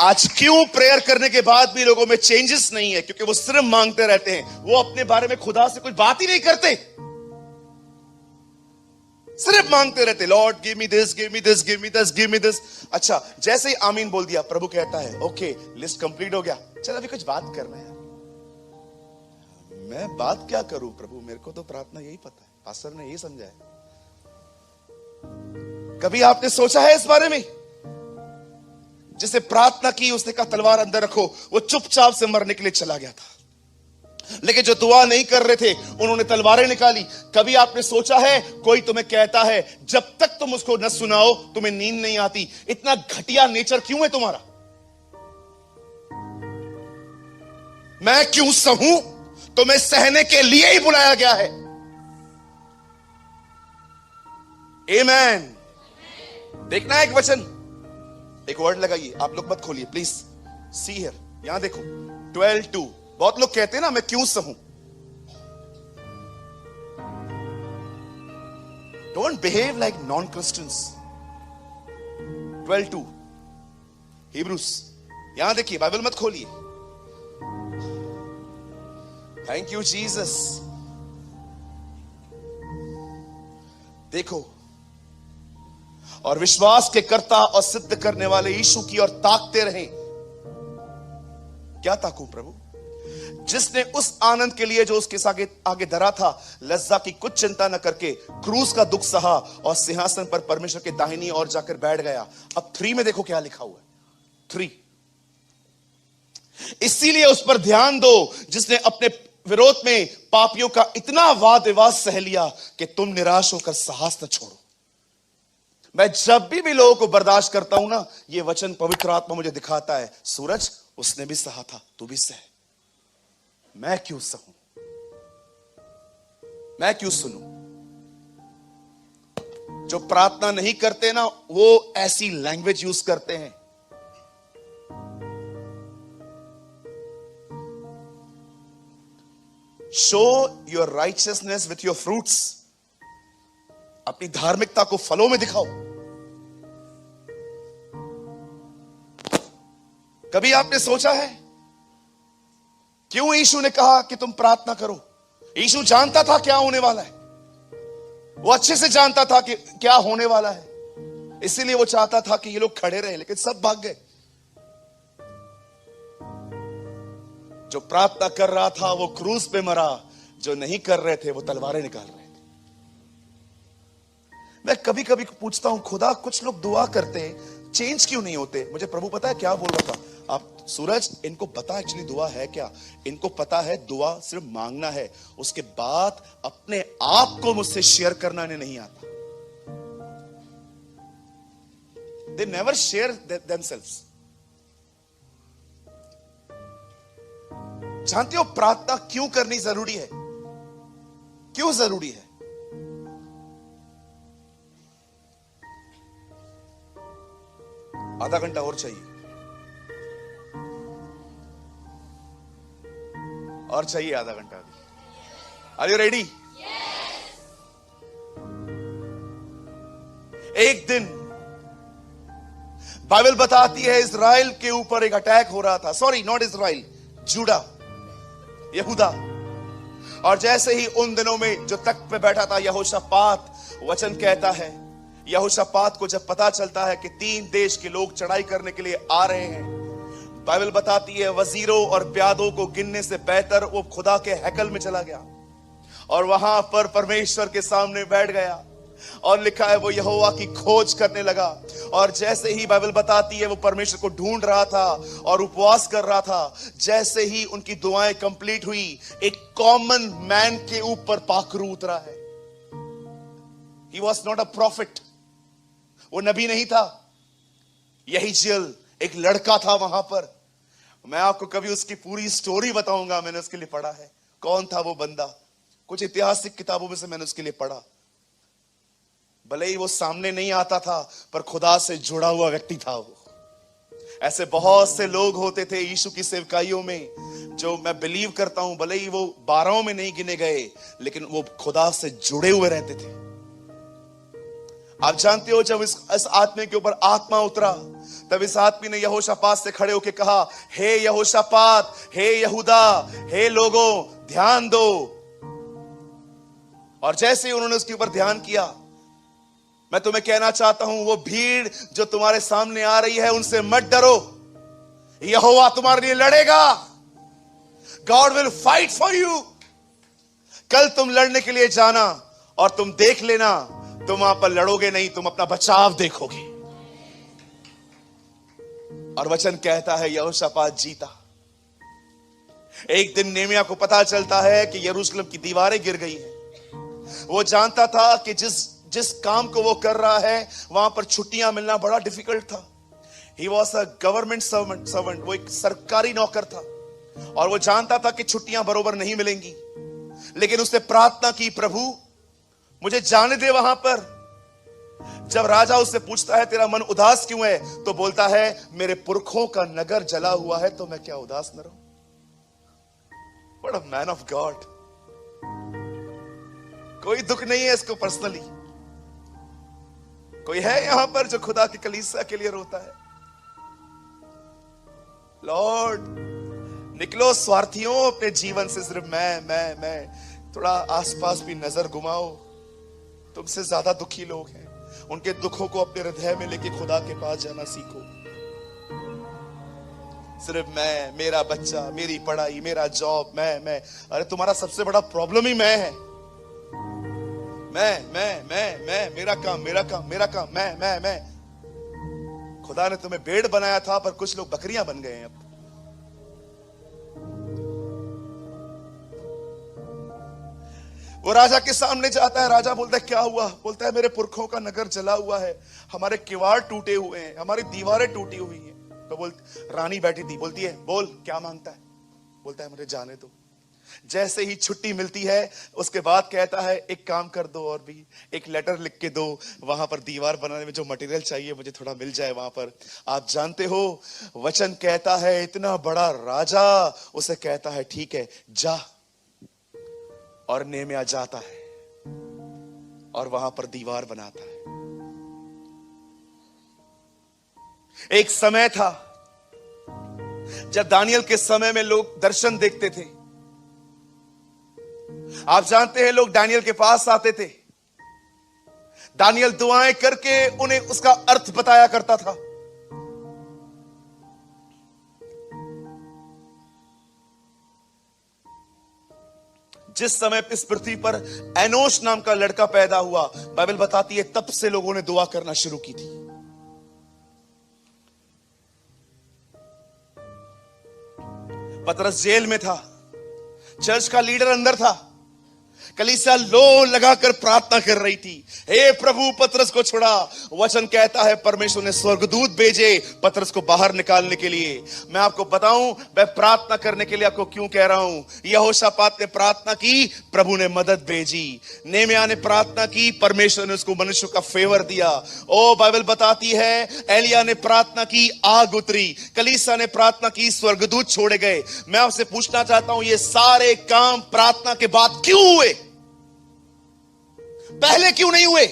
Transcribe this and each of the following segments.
आज क्यों प्रेयर करने के बाद भी लोगों में चेंजेस नहीं है? क्योंकि वो सिर्फ मांगते रहते हैं, वो अपने बारे में खुदा से कुछ बात ही नहीं करते, सिर्फ मांगते रहते, Lord give me this, give me this, give me this, give me this. अच्छा, जैसे ही आमीन बोल दिया, प्रभु कहता है ओके लिस्ट कंप्लीट हो गया, चल अभी कुछ बात करना है। मैं बात क्या करूं प्रभु, मेरे को तो प्रार्थना यही पता है, पास्टर ने यही समझाया। कभी आपने सोचा है इस बारे में? जिसे प्रार्थना की उसने कहा तलवार अंदर रखो, वो चुपचाप से मरने के लिए चला गया था। लेकिन जो दुआ नहीं कर रहे थे उन्होंने तलवारें निकाली। कभी आपने सोचा है कोई तुम्हें कहता है जब तक तुम उसको न सुनाओ तुम्हें नींद नहीं आती? इतना घटिया नेचर क्यों है तुम्हारा? मैं क्यों सहूं? तुम्हें सहने के लिए ही बुलाया गया है। आमेन। देखना है एक वचन, एक वर्ड लगाइए, आप लोग मत खोलिए प्लीज। सी हियर, यहां देखो 12:2। बहुत लोग कहते हैं ना मैं क्यों सहूं। Don't behave like non Christians. 12:2 Hebrews, यहां देखिए, बाइबल मत खोलिए। Thank you Jesus. देखो, और विश्वास के कर्ता और सिद्ध करने वाले यीशु की ओर ताकते रहें। क्या ताकूं प्रभु? जिसने उस आनंद के लिए जो उसके आगे धरा था, लज्जा की कुछ चिंता न करके क्रूस का दुख सहा और सिंहासन पर परमेश्वर के दाहिनी ओर जाकर बैठ गया। अब 3 में देखो क्या लिखा हुआ है। 3, इसीलिए उस पर ध्यान दो जिसने अपने विरोध में पापियों का इतना वाद विवाद सह लिया कि तुम निराश होकर साहस न छोड़ो। मैं जब भी लोगों को बर्दाश्त करता हूं ना, ये वचन पवित्र आत्मा मुझे दिखाता है, सूरज उसने भी सहा था, तू भी सह। मैं क्यों सहूं? मैं क्यों सुनूं? जो प्रार्थना नहीं करते ना, वो ऐसी लैंग्वेज यूज करते हैं। Show your righteousness with your fruits. अपनी धार्मिकता को फलों में दिखाओ। कभी आपने सोचा है क्यों यीशु ने कहा कि तुम प्रार्थना करो? यीशु जानता था क्या होने वाला है, वो अच्छे से जानता था कि क्या होने वाला है, इसीलिए वो चाहता था कि ये लोग खड़े रहे, लेकिन सब भाग गए। जो प्रार्थना कर रहा था वो क्रूस पे मरा, जो नहीं कर रहे थे वो तलवारें निकाल रहे थे। मैं कभी कभी पूछता हूं, खुदा कुछ लोग दुआ करते हैं, चेंज क्यों नहीं होते? मुझे प्रभु पता है क्या बोल रहा था, आप सूरज इनको पता एक्चुअली दुआ है क्या? इनको पता है दुआ सिर्फ मांगना है, उसके बाद अपने आप को मुझसे शेयर करना इन्हें नहीं आता। They never share themselves. जानते हो प्रार्थना क्यों करनी जरूरी है? क्यों जरूरी है? आधा घंटा और चाहिए, और चाहिए आधा घंटा भी। Are you ready? एक दिन बाइबल बताती है इजराइल के ऊपर एक अटैक हो रहा था। सॉरी, नॉट इजराइल, जूडा, यहूदा। और जैसे ही उन दिनों में जो तख्त पे बैठा था यहोशापात, वचन कहता है यहोशापात को जब पता चलता है कि 3 देश के लोग चढ़ाई करने के लिए आ रहे हैं, बाइबल बताती है वजीरों और प्यादों को गिनने से बेहतर वो खुदा के हैकल में चला गया और वहां पर परमेश्वर के सामने बैठ गया। और लिखा है वो यहोवा की खोज करने लगा। और जैसे ही बाइबल बताती है वो परमेश्वर को ढूंढ रहा था और उपवास कर रहा था, जैसे ही उनकी दुआएं कंप्लीट हुई, एक कॉमन मैन के ऊपर पाखरू उतरा है। He was not a prophet, वो नबी नहीं था, यही जेल एक लड़का था वहां पर। मैं आपको कभी उसकी पूरी स्टोरी बताऊंगा, मैंने उसके लिए पढ़ा है। कौन था वो बंदा? कुछ ऐतिहासिक किताबों में से मैंने उसके लिए पढ़ा। भले ही वो सामने नहीं आता था, पर खुदा से जुड़ा हुआ व्यक्ति था वो। ऐसे बहुत से लोग होते थे यीशु की सेवकाइयों में, जो मैं बिलीव करता हूं भले ही वो 12 में नहीं गिने गए, लेकिन वो खुदा से जुड़े हुए रहते थे। आप जानते हो जब इस आदमी के ऊपर आत्मा उतरा, तब इस आदमी ने यहोशापात से खड़े होकर कहा, हे यहोशापात, हे यहूदा, हे लोगों, ध्यान दो। और जैसे ही उन्होंने उसके ऊपर ध्यान किया, मैं तुम्हें कहना चाहता हूं, वो भीड़ जो तुम्हारे सामने आ रही है, उनसे मत डरो। यहोवा तुम्हारे लिए लड़ेगा। God will fight for you. कल तुम लड़ने के लिए जाना और तुम देख लेना, तुम वहां पर लड़ोगे नहीं, तुम अपना बचाव देखोगे। और वचन कहता है यहोशापात जीता। एक दिन नेमिया को पता चलता है कि यरूशलेम की दीवारें गिर गई हैं। वो जानता था कि जिस काम को वो कर रहा है, वहां पर छुट्टियां मिलना बड़ा डिफिकल्ट था। He was a government servant, वो एक सरकारी नौकर था, और वो जानता था कि छुट्टियां बरोबर नहीं मिलेंगी। लेकिन उसने प्रार्थना की, प्रभु मुझे जाने दे वहां पर। जब राजा उससे पूछता है तेरा मन उदास क्यों है, तो बोलता है मेरे पुरखों का नगर जला हुआ है, तो मैं क्या उदास न रहूं। What a man of God. कोई दुख नहीं है इसको पर्सनली। कोई है यहां पर जो खुदा की कलीसिया के लिए रोता है? लॉर्ड, निकलो स्वार्थियों अपने जीवन से, सिर्फ मैं। थोड़ा आसपास भी नजर घुमाओ। तुमसे ज्यादा दुखी लोग हैं, उनके दुखों को अपने हृदय में लेके खुदा के पास जाना सीखो। सिर्फ मैं, मेरा बच्चा, मेरी पढ़ाई, मेरा जॉब, मैं। अरे तुम्हारा सबसे बड़ा प्रॉब्लम ही मैं है। मैं, मेरा काम, मैं। खुदा ने तुम्हें भेड़ बनाया था, पर कुछ लोग बकरियां बन गए हैं अब। वो राजा के सामने जाता है। राजा बोलता है क्या हुआ? बोलता है मेरे पुरखों का नगर जला हुआ है, हमारे किवाड़ टूटे हुए हैं, हमारी दीवारें टूटी हुई हैं। तो रानी बैठी थी, बोलती है बोल क्या मांगता है? बोलता है मुझे जाने दो। जैसे ही छुट्टी मिलती है, उसके बाद कहता है एक काम कर दो, और भी एक लेटर लिख के दो, वहां पर दीवार बनाने में जो मटेरियल चाहिए मुझे थोड़ा मिल जाए वहां पर। आप जानते हो, वचन कहता है इतना बड़ा राजा उसे कहता है ठीक है जा। और नेमिया जाता है और वहां पर दीवार बनाता है। एक समय था जब दानियल के समय में लोग दर्शन देखते थे। आप जानते हैं, लोग दानियल के पास आते थे, दानियल दुआएं करके उन्हें उसका अर्थ बताया करता था। जिस समय इस पृथ्वी पर एनोश नाम का लड़का पैदा हुआ, बाइबल बताती है तब से लोगों ने दुआ करना शुरू की थी। पतरस जेल में था, चर्च का लीडर अंदर था, कलीसिया लो लगाकर प्रार्थना कर रही थी, हे प्रभु पतरस को छुड़ा। वचन कहता है परमेश्वर ने स्वर्गदूत भेजे पतरस को बाहर निकालने के लिए। मैं आपको बताऊं, मैं प्रार्थना करने के लिए आपको क्यों कह रहा हूं। यहोशापात ने प्रार्थना की, प्रभु ने मदद भेजी। नेमिया ने प्रार्थना की, परमेश्वर ने उसको मनुष्य का फेवर दिया। ओ बाइबल बताती है, एलिया ने प्रार्थना की, आग उतरी। कलीसिया ने प्रार्थना की, स्वर्गदूत छोड़े गए। मैं आपसे पूछना चाहता हूं, ये सारे काम प्रार्थना के बाद क्यों हुए? पहले क्यों नहीं हुए?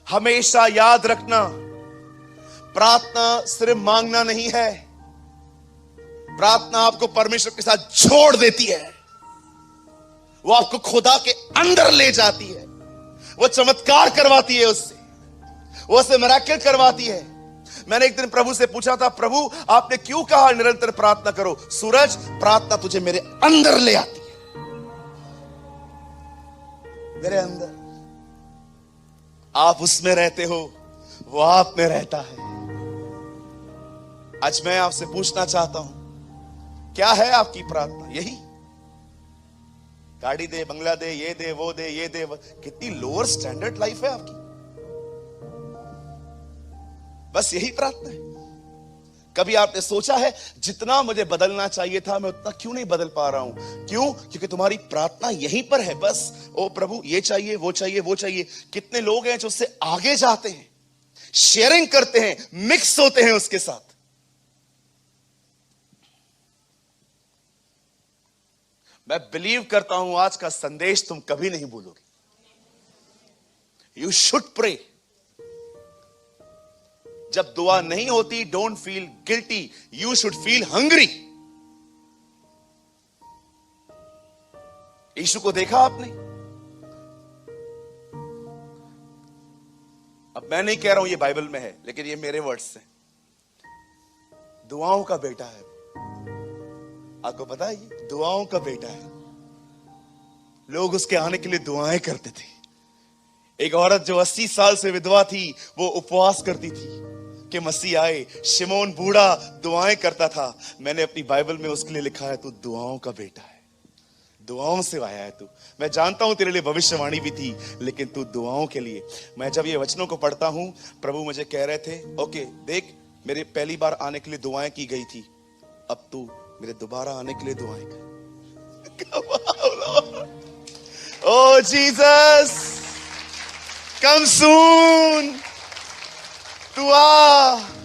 हमेशा याद रखना, प्रार्थना सिर्फ मांगना नहीं है, प्रार्थना आपको परमेश्वर के साथ जोड़ देती है। वो आपको खुदा के अंदर ले जाती है, वो चमत्कार करवाती है, उससे वो से मिरेकल करवाती है। मैंने एक दिन प्रभु से पूछा था, प्रभु आपने क्यों कहा निरंतर प्रार्थना करो? सूरज, प्रार्थना तुझे मेरे अंदर ले आती है, मेरे अंदर। आप उसमें रहते हो, वो आप में रहता है। आज मैं आपसे पूछना चाहता हूं, क्या है आपकी प्रार्थना? यही गाड़ी दे, बंगला दे, ये दे, वो दे, ये दे। कितनी लोअर स्टैंडर्ड लाइफ है आपकी। बस यही प्रार्थना है। कभी आपने सोचा है जितना मुझे बदलना चाहिए था मैं उतना क्यों नहीं बदल पा रहा हूं? क्यों? क्योंकि तुम्हारी प्रार्थना यहीं पर है। बस ओ प्रभु ये चाहिए, वो चाहिए, वो चाहिए। कितने लोग हैं जो उससे आगे जाते हैं, शेयरिंग करते हैं, मिक्स होते हैं उसके साथ। मैं बिलीव करता हूं आज का संदेश तुम कभी नहीं भूलोगे। You should pray. जब दुआ नहीं होती, don't feel guilty, you should feel hungry. Yeshu को देखा आपने? अब मैं नहीं कह रहा हूं ये बाइबल में है, लेकिन ये मेरे वर्ड्स हैं। दुआओं का बेटा है। आपको पता है ये दुआओं का बेटा है। लोग उसके आने के लिए दुआएं करते थे। एक औरत जो 80 साल से विधवा थी, वो उपवास करती थी कि मसीह आए। शिमोन बूढ़ा दुआएं करता था। मैंने अपनी बाइबल में उसके लिए लिखा है, तू दुआओं का बेटा है, दुआओं से आया है तू। मैं जानता हूं तेरे लिए भविष्यवाणी भी थी, लेकिन तू दुआओं के लिए। मैं जब ये वचनों को पढ़ता हूं, प्रभु मुझे कह रहे थे, ओके देख, मेरे पहली बार आने के लिए दुआएं की गई थी, अब तू मेरे दोबारा आने के लिए दुआएं कर। Oh Jesus, come soon. तू आ।